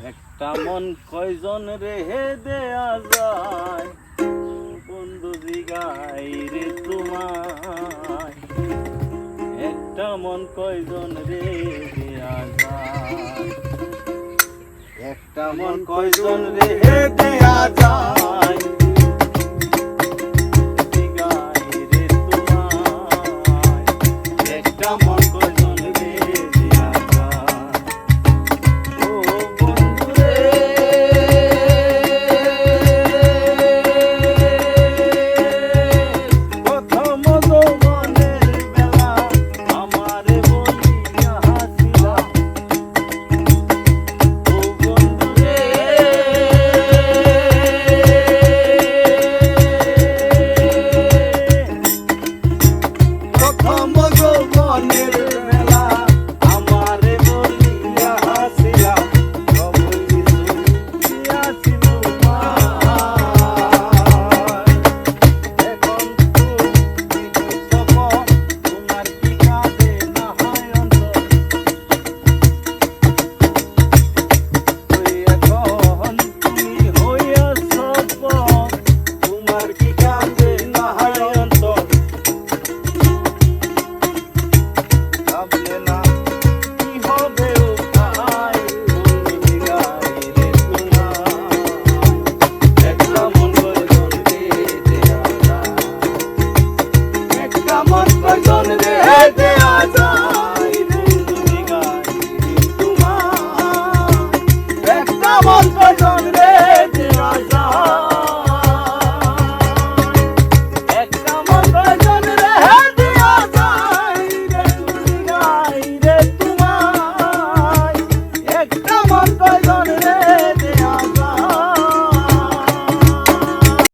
একটা মন কয়জন রেহে দেয়া যায় বন্ধু জিগাই রে তোমায়। একটা মন কয়জন রে দেয়া যায়, একটা মন কয়জন রেহে দেয়া যায় জিগাই রে তোমায়। একটা মন কয়জন রে দেয়া যায়। ও বন্ধু রে প্রথম যৌবনের বেলা আমারে বলিয়া হাসিলা। ও বন্ধু রে প্রথম যৌবনের বেলা আমারে বলিয়া হাসিলা। সব কিছু দিয়াছিল তোমায়। এখন তুমি সব তোমার কি কাঁদে না হয় অন্তর। ওই এখন তুমি হইয়াছ পর, তোমার কি কাঁদে না হয় অন্তর। ভাবলে না কি হবে উপায় বন্ধু জিগাই রে তোমায়। একটা মন কয়জন রে দেয়া যায়, একটা মন কয়জন রে দেয়া যায় বন্ধু জিগাই রে তোমায়। একটা মন কয়জন রে